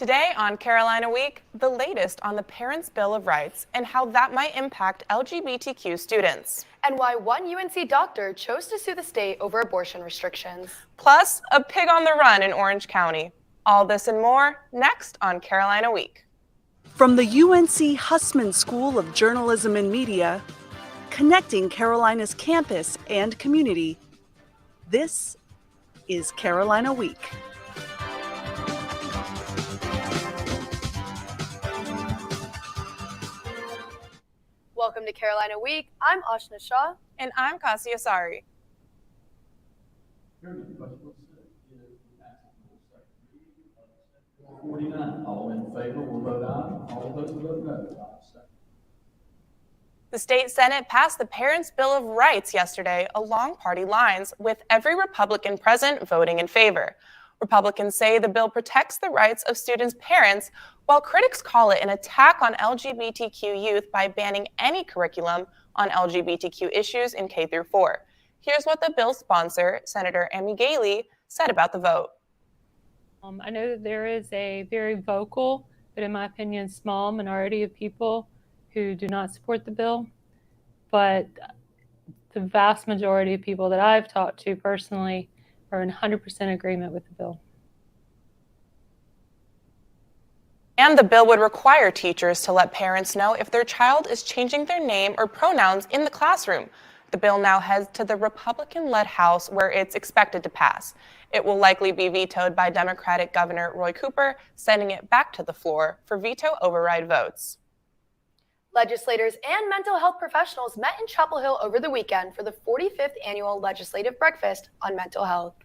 Today on Carolina Week, the latest on the Parents' Bill of Rights and how that might impact LGBTQ students. And why one UNC doctor chose to sue the state over abortion restrictions. Plus, a pig on the run in Orange County. All this and more next on Carolina Week. From the UNC Hussman School of Journalism and Media, connecting Carolina's campus and community, this is Carolina Week. Welcome to Carolina Week. I'm Ashna Shah. And I'm Kasia Sari. All in favor will vote aye. All opposed will vote no. The state Senate passed the Parents' Bill of Rights yesterday along party lines, with every Republican present voting in favor. Republicans say the bill protects the rights of students' parents, while critics call it an attack on LGBTQ youth by banning any curriculum on LGBTQ issues in K through 4. Here's what the bill's sponsor, Senator Amy Galey, said about the vote. I know that there is a very vocal, but in my opinion, small minority of people who do not support the bill. But the vast majority of people that I've talked to personally are in 100% agreement with the bill. And the bill would require teachers to let parents know if their child is changing their name or pronouns in the classroom. The bill now heads to the Republican-led House, where it's expected to pass. It will likely be vetoed by Democratic Governor Roy Cooper, sending it back to the floor for veto override votes. Legislators and mental health professionals met in Chapel Hill over the weekend for the 45th annual Legislative Breakfast on Mental Health.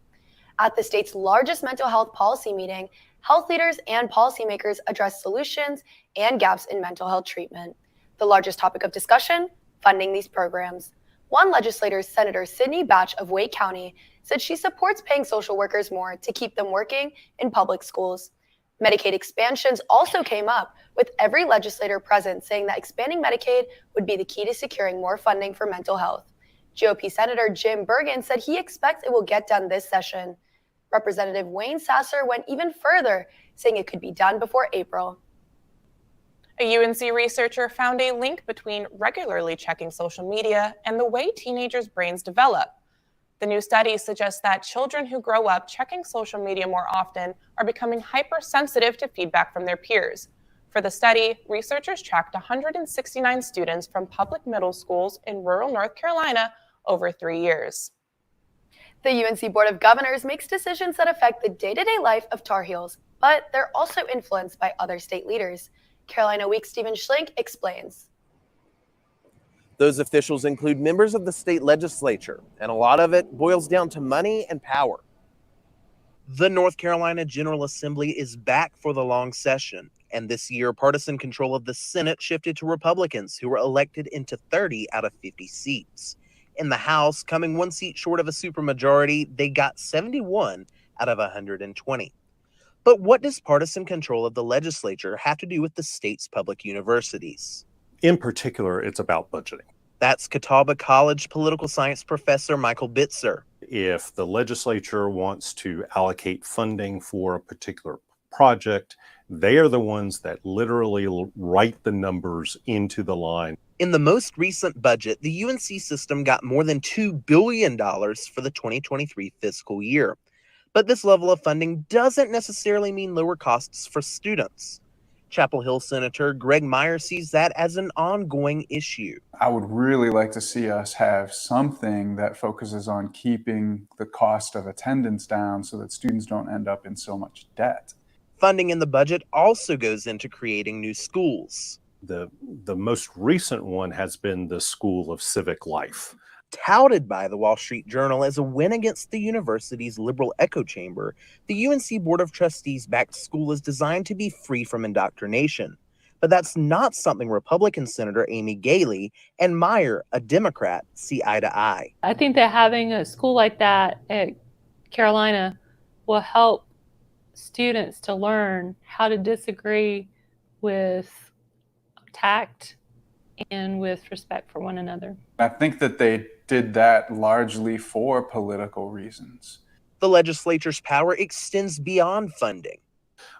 At the state's largest mental health policy meeting, health leaders and policymakers addressed solutions and gaps in mental health treatment. The largest topic of discussion, funding these programs. One legislator, Senator Sidney Batch of Wake County, said she supports paying social workers more to keep them working in public schools. Medicaid expansions also came up, with every legislator present saying that expanding Medicaid would be the key to securing more funding for mental health. GOP Senator Jim Bergen said he expects it will get done this session. Representative Wayne Sasser went even further, saying it could be done before April. A UNC researcher found a link between regularly checking social media and the way teenagers' brains develop. The new study suggests that children who grow up checking social media more often are becoming hypersensitive to feedback from their peers. For the study, researchers tracked 169 students from public middle schools in rural North Carolina over 3 years. The UNC Board of Governors makes decisions that affect the day-to-day life of Tar Heels, but they're also influenced by other state leaders. Carolina Week Stephen Schlink explains. Those officials include members of the state legislature, and a lot of it boils down to money and power. The North Carolina General Assembly is back for the long session, and this year partisan control of the Senate shifted to Republicans, who were elected into 30 out of 50 seats. In the House, coming one seat short of a supermajority, they got 71 out of 120. But what does partisan control of the legislature have to do with the state's public universities? In particular, it's about budgeting. That's Catawba College political science professor Michael Bitzer. If the legislature wants to allocate funding for a particular project, they are the ones that literally write the numbers into the line. In the most recent budget, the UNC system got more than $2 billion for the 2023 fiscal year. But this level of funding doesn't necessarily mean lower costs for students. Chapel Hill Senator Greg Meyer sees that as an ongoing issue. I would really like to see us have something that focuses on keeping the cost of attendance down so that students don't end up in so much debt. Funding in the budget also goes into creating new schools. The most recent one has been the School of Civic Life. Touted by the Wall Street Journal as a win against the university's liberal echo chamber, the UNC Board of Trustees-backed school is designed to be free from indoctrination. But that's not something Republican Senator Amy Galey and Meyer, a Democrat, see eye to eye. I think that having a school like that at Carolina will help students to learn how to disagree with tact and with respect for one another. I think that they did that largely for political reasons. The legislature's power extends beyond funding.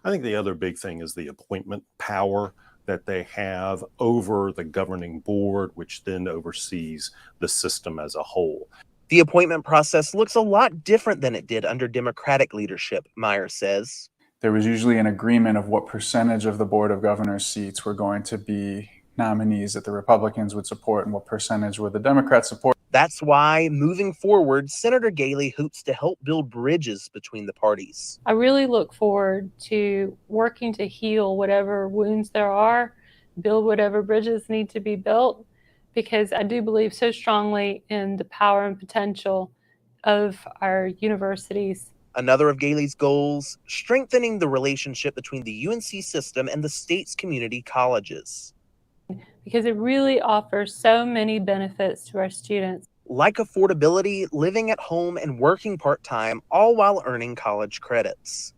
I think the other big thing is the appointment power that they have over the governing board, which then oversees the system as a whole. The appointment process looks a lot different than it did under Democratic leadership, Meyer says. There was usually an agreement of what percentage of the Board of Governors seats were going to be nominees that the Republicans would support and what percentage would the Democrats support. That's why, moving forward, Senator Galey hopes to help build bridges between the parties. I really look forward to working to heal whatever wounds there are, build whatever bridges need to be built, because I do believe so strongly in the power and potential of our universities. Another of Galey's goals, strengthening the relationship between the UNC system and the state's community colleges. Because it really offers so many benefits to our students. Like affordability, living at home, and working part-time, all while earning college credits.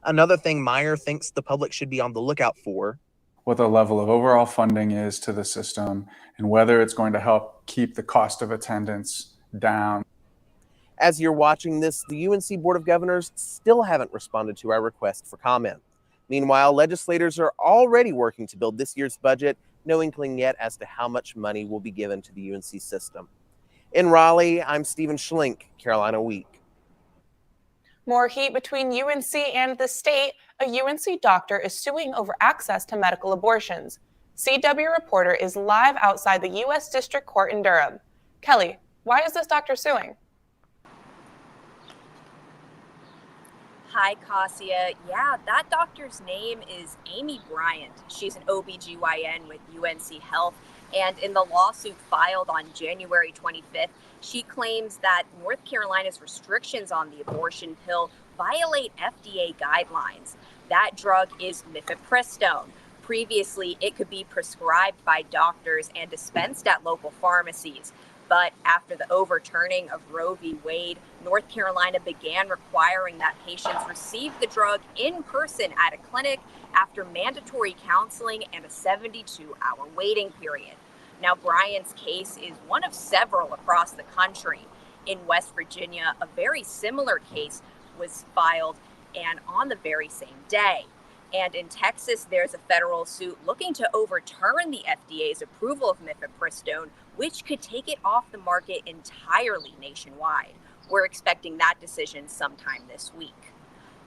Another thing Meyer thinks the public should be on the lookout for: what the level of overall funding is to the system and whether it's going to help keep the cost of attendance down. As you're watching this, the UNC Board of Governors still haven't responded to our request for comment. Meanwhile, legislators are already working to build this year's budget, no inkling yet as to how much money will be given to the UNC system. In Raleigh, I'm Stephen Schlink, Carolina Week. More heat between UNC and the state. A UNC doctor is suing over access to medical abortions. CW reporter is live outside the U.S. District Court in Durham. Kelly, why is this doctor suing? Hi, Cassia. Yeah, that doctor's name is Amy Bryant. She's an OBGYN with UNC Health. And in the lawsuit filed on January 25th, she claims that North Carolina's restrictions on the abortion pill violate FDA guidelines. That drug is mifepristone. Previously, it could be prescribed by doctors and dispensed at local pharmacies. But after the overturning of Roe v. Wade, North Carolina began requiring that patients receive the drug in person at a clinic after mandatory counseling and a 72-hour waiting period. Now, Bryant's case is one of several across the country. In West Virginia, a very similar case was filed and on the very same day. And in Texas, there's a federal suit looking to overturn the FDA's approval of mifepristone, which could take it off the market entirely nationwide. We're expecting that decision sometime this week.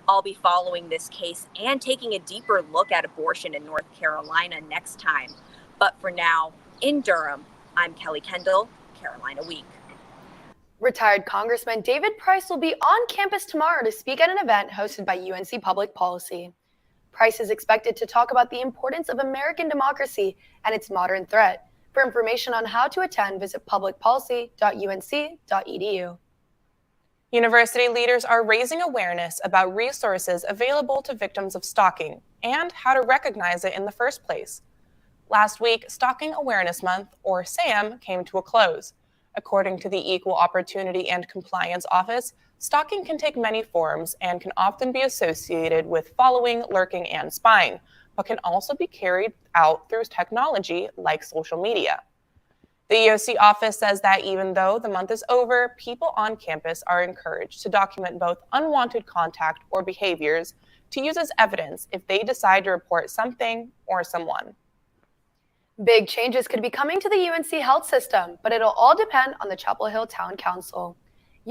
I'll be following this case and taking a deeper look at abortion in North Carolina next time. But for now, in Durham, I'm Kelly Kendall, Carolina Week. Retired Congressman David Price will be on campus tomorrow to speak at an event hosted by UNC Public Policy. Price is expected to talk about the importance of American democracy and its modern threat. For information on how to attend, visit publicpolicy.unc.edu. University leaders are raising awareness about resources available to victims of stalking and how to recognize it in the first place. Last week, Stalking Awareness Month, or SAM, came to a close. According to the Equal Opportunity and Compliance Office, stalking can take many forms and can often be associated with following, lurking, and spying, but can also be carried out through technology like social media. The EOC office says that even though the month is over, people on campus are encouraged to document both unwanted contact or behaviors to use as evidence if they decide to report something or someone. Big changes could be coming to the UNC Health system, but it'll all depend on the Chapel Hill Town Council.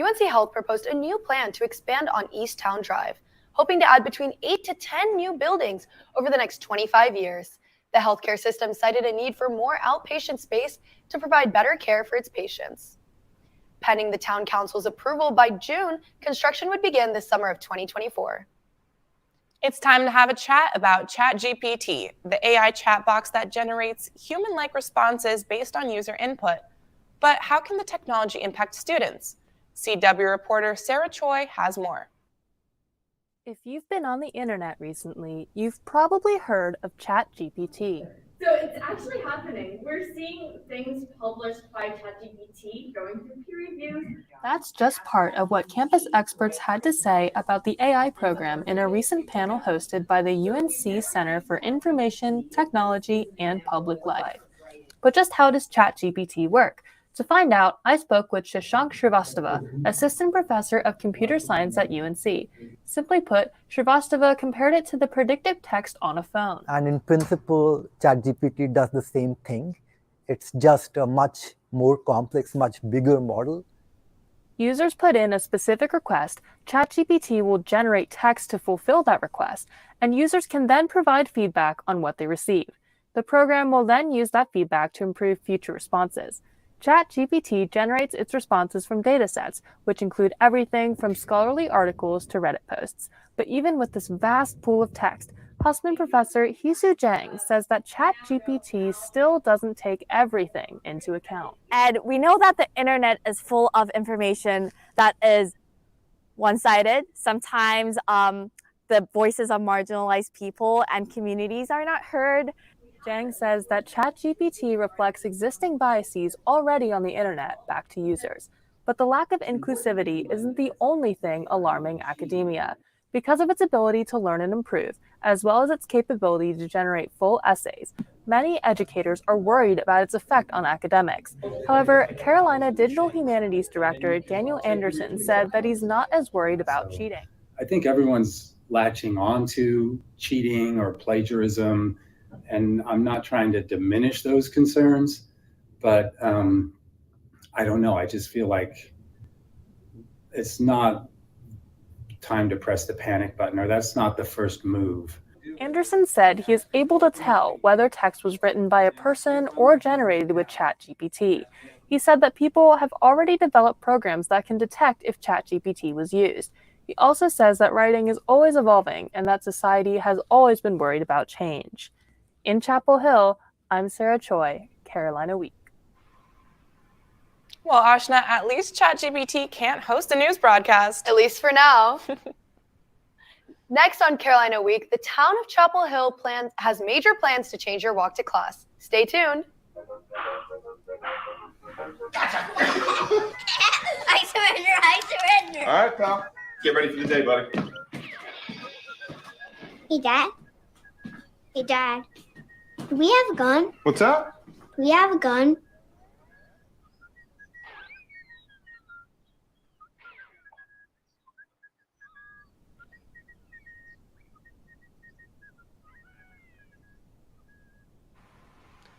UNC Health proposed a new plan to expand on East Town Drive, hoping to add between 8 to 10 new buildings over the next 25 years. The healthcare system cited a need for more outpatient space to provide better care for its patients. Pending the Town Council's approval by June, construction would begin this summer of 2024. It's time to have a chat about ChatGPT, the AI chat box that generates human-like responses based on user input. But how can the technology impact students? CW reporter Sarah Choi has more. If you've been on the internet recently, you've probably heard of ChatGPT. So it's actually happening. We're seeing things published by ChatGPT going through peer reviews. That's just part of what campus experts had to say about the AI program in a recent panel hosted by the UNC Center for Information, Technology, and Public Life. But just how does ChatGPT work? To find out, I spoke with Shashank Srivastava, assistant professor of computer science at UNC. Simply put, Srivastava compared it to the predictive text on a phone. And in principle, ChatGPT does the same thing. It's just a much more complex, much bigger model. Users put in a specific request, ChatGPT will generate text to fulfill that request, and users can then provide feedback on what they receive. The program will then use that feedback to improve future responses. ChatGPT generates its responses from datasets, which include everything from scholarly articles to Reddit posts. But even with this vast pool of text, Hussman professor Hisu Jang says that ChatGPT still doesn't take everything into account. And we know that the internet is full of information that is one-sided. Sometimes the voices of marginalized people and communities are not heard. Jang says that ChatGPT reflects existing biases already on the internet back to users. But the lack of inclusivity isn't the only thing alarming academia. Because of its ability to learn and improve, as well as its capability to generate full essays, many educators are worried about its effect on academics. However, Carolina Digital Humanities Director Daniel Anderson said that he's not as worried about cheating. I think everyone's latching on to cheating or plagiarism, and I'm not trying to diminish those concerns, but I don't know. I just feel like it's not time to press the panic button, or that's not the first move. Anderson said he is able to tell whether text was written by a person or generated with ChatGPT. He said that people have already developed programs that can detect if ChatGPT was used. He also says that writing is always evolving and that society has always been worried about change. In Chapel Hill, I'm Sarah Choi, Carolina Week. Well, Ashna, at least ChatGPT can't host a news broadcast. At least for now. Next on Carolina Week, the town of Chapel Hill has major plans to change your walk to class. Stay tuned. I surrender. All right, pal. Get ready for the day, buddy. Hey, Dad. Hey, Dad. Do we have a gun? What's up? Do we have a gun?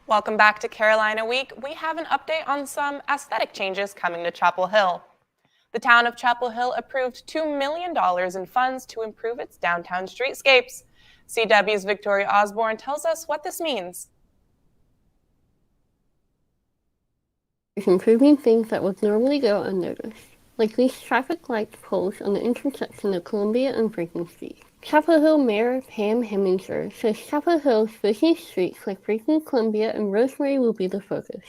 Welcome back to Carolina Week. We have an update on some aesthetic changes coming to Chapel Hill. The town of Chapel Hill approved $2 million in funds to improve its downtown streetscapes. CW's Victoria Osborne tells us what this means. It's improving things that would normally go unnoticed, like these traffic light poles on the intersection of Columbia and Franklin Street. Chapel Hill Mayor Pam Heminger says Chapel Hill's busy streets like Franklin, Columbia, and Rosemary will be the focus.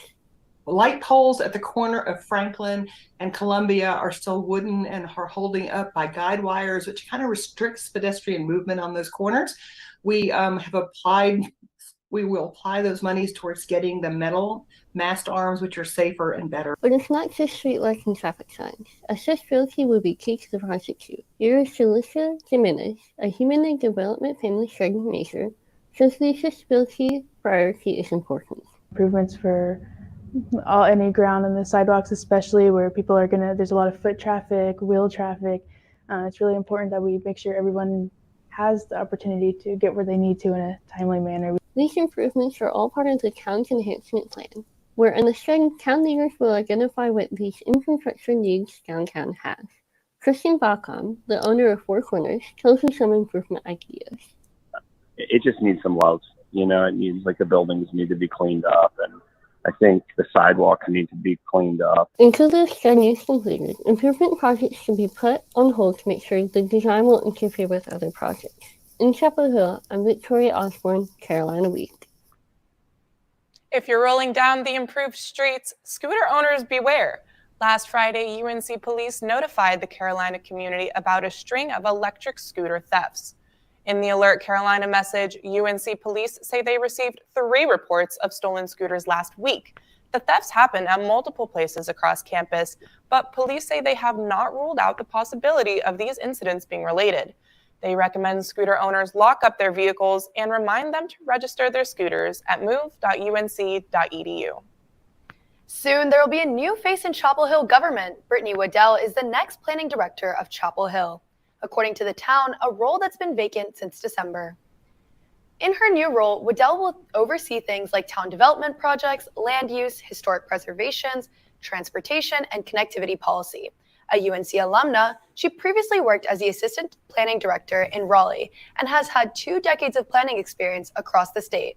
Light poles at the corner of Franklin and Columbia are still wooden and are holding up by guide wires, which kind of restricts pedestrian movement on those corners. We will apply those monies towards getting the metal mast arms, which are safer and better. But it's not just streetlights and traffic signs. Accessibility will be key to the project too. Here is Celicia Jimenez, a human and development family coordinator, says the accessibility priority is important. Improvements for any ground on the sidewalks, especially where people are there's a lot of foot traffic, wheel traffic. It's really important that we make sure everyone has the opportunity to get where they need to in a timely manner. These improvements are all part of the town's enhancement plan, where in the spring, town leaders will identify what these infrastructure needs downtown has. Christian Bacom, the owner of Four Corners, tells us some improvement ideas. It just needs some love. You know, it needs, like, the buildings need to be cleaned up, and I think the sidewalks need to be cleaned up. Until the study is completed, improvement projects should be put on hold to make sure the design will interfere with other projects. In Chapel Hill, I'm Victoria Osborne, Carolina Week. If you're rolling down the improved streets, scooter owners beware. Last Friday, UNC police notified the Carolina community about a string of electric scooter thefts. In the Alert Carolina message, UNC police say they received 3 reports of stolen scooters last week. The thefts happened at multiple places across campus, but police say they have not ruled out the possibility of these incidents being related. They recommend scooter owners lock up their vehicles and remind them to register their scooters at move.unc.edu. Soon, there will be a new face in Chapel Hill government. Brittany Waddell is the next planning director of Chapel Hill. According to the town, a role that's been vacant since December. In her new role, Waddell will oversee things like town development projects, land use, historic preservations, transportation, and connectivity policy. A UNC alumna, she previously worked as the assistant planning director in Raleigh and has had 2 decades of planning experience across the state.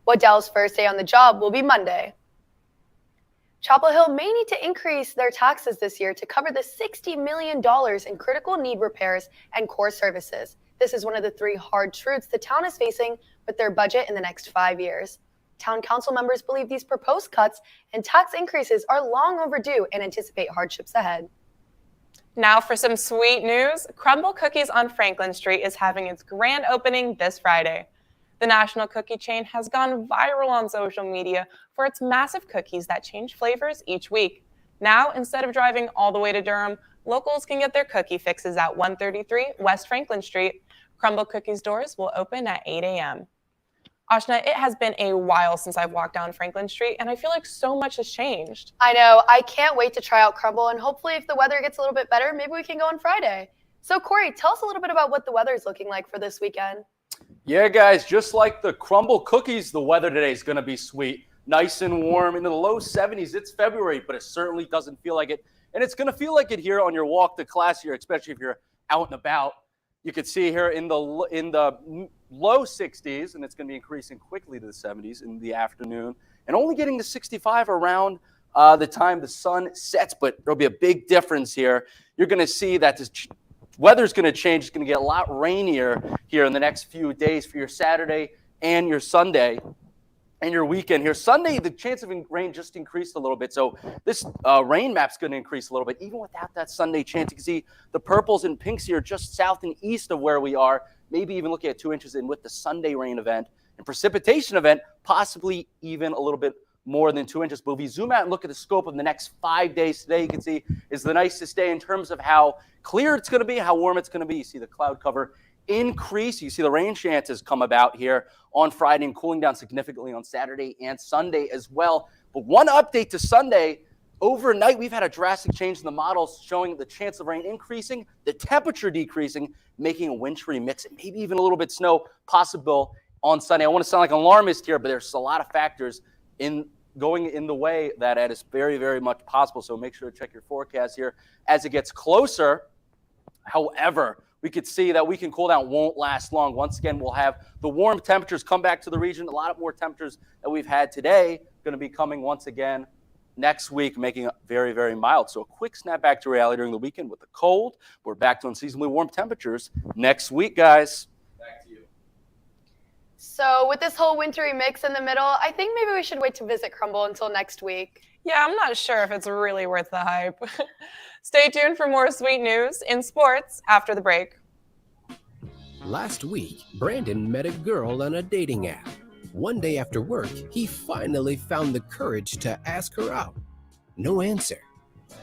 Waddell's first day on the job will be Monday. Chapel Hill may need to increase their taxes this year to cover the $60 million in critical need repairs and core services. This is one of the 3 hard truths the town is facing with their budget in the next 5 years. Town council members believe these proposed cuts and tax increases are long overdue and anticipate hardships ahead. Now for some sweet news. Crumble Cookies on Franklin Street is having its grand opening this Friday. The national cookie chain has gone viral on social media for its massive cookies that change flavors each week. Now, instead of driving all the way to Durham, locals can get their cookie fixes at 133 West Franklin Street. Crumble Cookies doors will open at 8 a.m. Ashna, it has been a while since I've walked down Franklin Street, and I feel like so much has changed. I know. I can't wait to try out Crumble, and hopefully if the weather gets a little bit better, maybe we can go on Friday. So Corey, tell us a little bit about what the weather is looking like for this weekend. Yeah, guys, just like the Crumble Cookies, the weather today is going to be sweet. Nice and warm into the low 70s. It's February, but it certainly doesn't feel like it. And it's going to feel like it here on your walk to class here, especially if you're out and about. You can see here in the low 60s, and it's going to be increasing quickly to the 70s in the afternoon, and only getting to 65 around the time the sun sets. But there'll be a big difference here. You're going to see that this weather's going to change. It's going to get a lot rainier here in the next few days for your Saturday and your Sunday and your weekend here. Sunday, the chance of rain just increased a little bit. So this rain map's going to increase a little bit. Even without that Sunday chance, you can see the purples and pinks here just south and east of where we are, maybe even looking at 2 inches in with the Sunday rain event and precipitation event, possibly even a little bit more than 2 inches. But if we zoom out and look at the scope of the next 5 days today, you can see is the nicest day in terms of how clear it's going to be, how warm it's going to be. You see the cloud cover increase. You see the rain chances come about here on Friday and cooling down significantly on Saturday and Sunday as well. But one update to Sunday, overnight we've had a drastic change in the models showing the chance of rain increasing, the temperature decreasing, making a wintry mix, and maybe even a little bit snow possible on Sunday. I want to sound like an alarmist here, but there's a lot of factors going in the way that it is very, very much possible. So make sure to check your forecast here as it gets closer. However, we could see that weekend cool down won't last long. Once again, we'll have the warm temperatures come back to the region. A lot more temperatures that we've had today going to be coming once again next week, making it very, very mild. So a quick snap back to reality during the weekend with the cold. We're back to unseasonably warm temperatures next week, guys. Back to you. So with this whole wintry mix in the middle, I think maybe we should wait to visit Crumble until next week. Yeah, I'm not sure if it's really worth the hype. Stay tuned for more sweet news in sports after the break. Last week, Brandon met a girl on a dating app. One day after work, he finally found the courage to ask her out. No answer.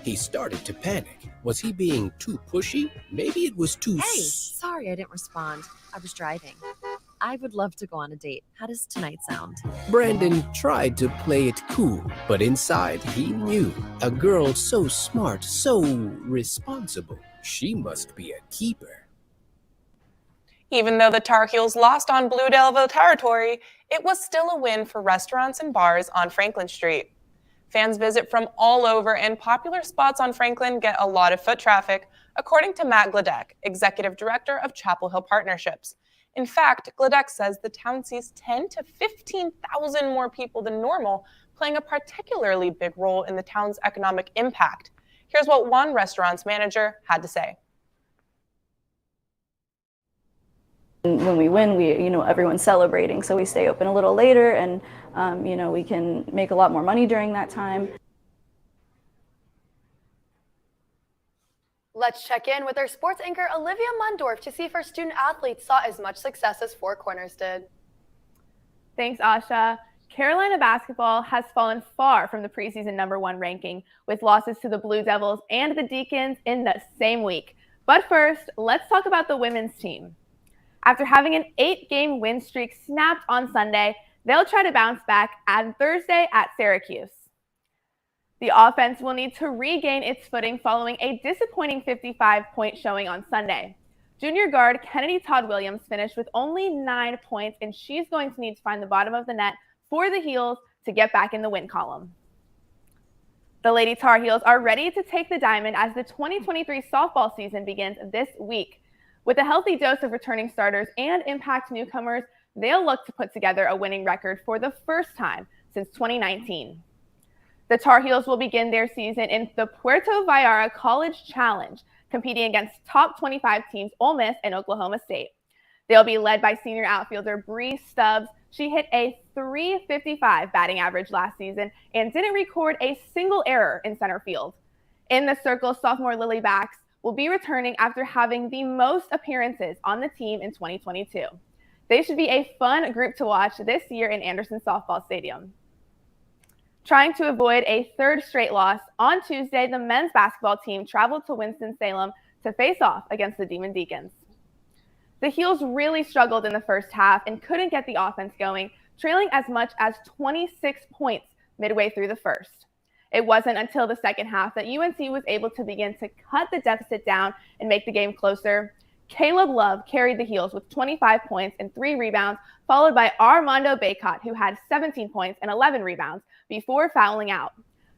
He started to panic. Was he being too pushy? Maybe it was too... Hey, sorry I didn't respond. I was driving. I would love to go on a date. How does tonight sound? Brandon tried to play it cool, but inside he knew a girl so smart, so responsible, she must be a keeper. Even though the Tar Heels lost on Blue Devil territory, it was still a win for restaurants and bars on Franklin Street. Fans visit from all over, and popular spots on Franklin get a lot of foot traffic, according to Matt Gladek, Executive Director of Chapel Hill Partnerships. In fact, Gladek says the town sees 10 to 15,000 more people than normal, playing a particularly big role in the town's economic impact. Here's what one restaurant's manager had to say. When we win, everyone's celebrating, so we stay open a little later, and we can make a lot more money during that time. Let's check in with our sports anchor Olivia Mundorf to see if our student athletes saw as much success as Four Corners did. Thanks, Asha. Carolina basketball has fallen far from the preseason #1 ranking, with losses to the Blue Devils and the Deacons in the same week. But first, let's talk about the women's team. After having an 8-game win streak snapped on Sunday, they'll try to bounce back on Thursday at Syracuse. The offense will need to regain its footing following a disappointing 55-point showing on Sunday. Junior guard Kennedy Todd Williams finished with only 9 points, and she's going to need to find the bottom of the net for the Heels to get back in the win column. The Lady Tar Heels are ready to take the diamond as the 2023 softball season begins this week. With a healthy dose of returning starters and impact newcomers, they'll look to put together a winning record for the first time since 2019. The Tar Heels will begin their season in the Puerto Vallarta College Challenge, competing against top 25 teams Ole Miss and Oklahoma State. They'll be led by senior outfielder Bree Stubbs. She hit a .355 batting average last season and didn't record a single error in center field. In the circle, sophomore Lily Bax will be returning after having the most appearances on the team in 2022. They should be a fun group to watch this year in Anderson Softball Stadium. Trying to avoid a third straight loss, on Tuesday, the men's basketball team traveled to Winston-Salem to face off against the Demon Deacons. The Heels really struggled in the first half and couldn't get the offense going, trailing as much as 26 points midway through the first. It wasn't until the second half that UNC was able to begin to cut the deficit down and make the game closer. Caleb Love carried the Heels with 25 points and 3 rebounds, followed by Armando Baycott, who had 17 points and 11 rebounds before fouling out.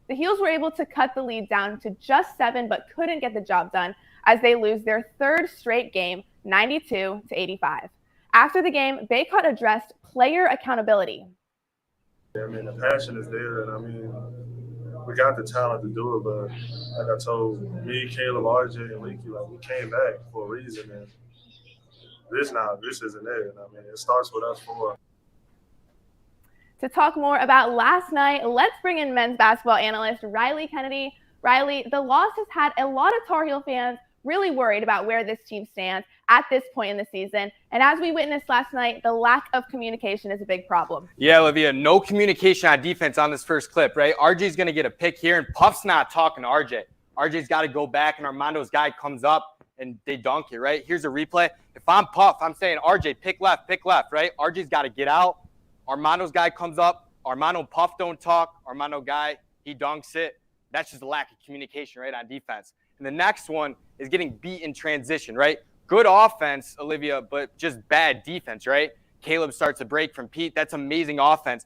The Heels were able to cut the lead down to just 7, but couldn't get the job done as they lose their third straight game, 92-85. After the game, Baycott addressed player accountability. I mean, the passion is there, and I mean, we got the talent to do it, but like I told me, Caleb, RJ, and Leaky, like, we came back for a reason, and this isn't it. And I mean, it starts with us four. To talk more about last night, let's bring in men's basketball analyst Riley Kennedy. Riley, the loss has had a lot of Tar Heel fans really worried about where this team stands at this point in the season. And as we witnessed last night, the lack of communication is a big problem. Yeah, Olivia, no communication on defense on this first clip, right? RJ's going to get a pick here, and Puff's not talking to RJ. RJ's got to go back, and Armando's guy comes up, and they dunk it, right? Here's a replay. If I'm Puff, I'm saying, RJ, pick left, right? RJ's got to get out. Armando's guy comes up. Armando and Puff don't talk. Armando guy, he dunks it. That's just a lack of communication, right, on defense. And the next one is getting beat in transition, right? Good offense, Olivia, but just bad defense, right? Caleb starts a break from Pete. That's amazing offense.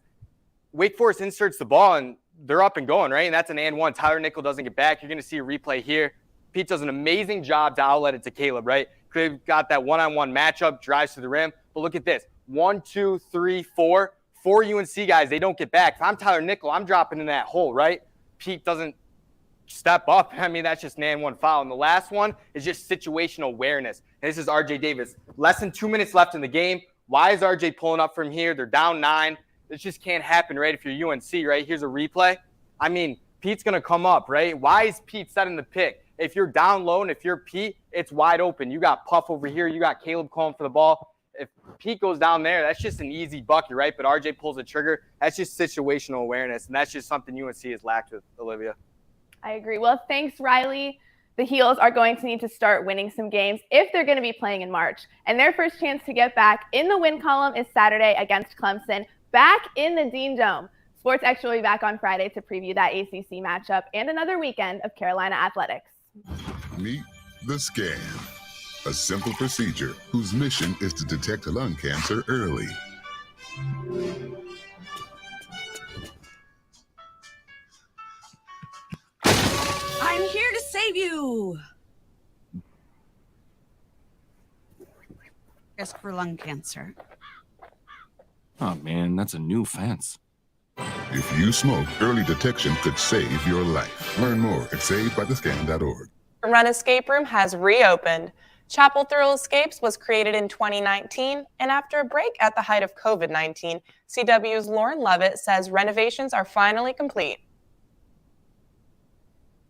Wake Forest inserts the ball, and they're up and going, right? And that's an and one. Tyler Nickel doesn't get back. You're going to see a replay here. Pete does an amazing job to outlet it to Caleb, right? Caleb got that one-on-one matchup, drives to the rim. But look at this. 1, 2, 3, 4. 4 UNC guys, they don't get back. If I'm Tyler Nickel, I'm dropping in that hole, right? Pete doesn't step up. I mean, that's just an and one foul. And the last one is just situational awareness. And this is RJ Davis. Less than 2 minutes left in the game. Why is RJ pulling up from here? They're down 9. This just can't happen, right? If you're UNC, right? Here's a replay. I mean, Pete's going to come up, right? Why is Pete setting the pick? If you're down low and if you're Pete, it's wide open. You got Puff over here. You got Caleb calling for the ball. If Pete goes down there, that's just an easy bucket, right? But RJ pulls the trigger. That's just situational awareness, and that's just something UNC has lacked with, Olivia. I agree. Well, thanks, Riley. The Heels are going to need to start winning some games if they're going to be playing in March. And their first chance to get back in the win column is Saturday against Clemson, back in the Dean Dome. Sports Extra will be back on Friday to preview that ACC matchup and another weekend of Carolina athletics. Meet the scan, a simple procedure whose mission is to detect lung cancer early. I'm here to save you. Risk for lung cancer. Oh man, that's a new fence. If you smoke, early detection could save your life. Learn more at savedbythescan.org. Run Escape Room has reopened. Chapel Thrill Escapes was created in 2019, and after a break at the height of COVID-19, CW's Lauren Levitt says renovations are finally complete.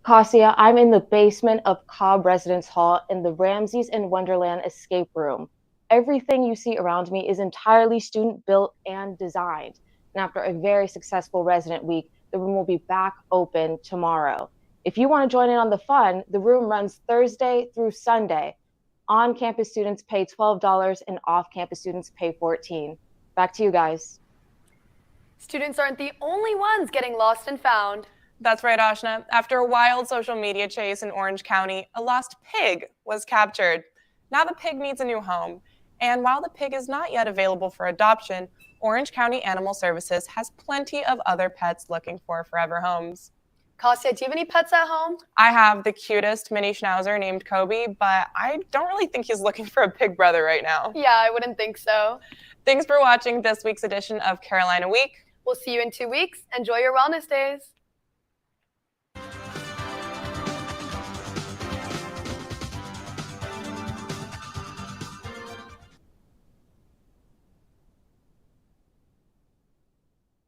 Kasia, I'm in the basement of Cobb Residence Hall in the Ramses in Wonderland Escape Room. Everything you see around me is entirely student-built and designed. And after a very successful resident week, the room will be back open tomorrow. If you want to join in on the fun, the room runs Thursday through Sunday. On-campus students pay $12 and off-campus students pay $14. Back to you guys. Students aren't the only ones getting lost and found. That's right, Ashna. After a wild social media chase in Orange County, a lost pig was captured. Now the pig needs a new home. And while the pig is not yet available for adoption, Orange County Animal Services has plenty of other pets looking for forever homes. Kassia, do you have any pets at home? I have the cutest mini schnauzer named Kobe, but I don't really think he's looking for a pig brother right now. Yeah, I wouldn't think so. Thanks for watching this week's edition of Carolina Week. We'll see you in 2 weeks. Enjoy your wellness days.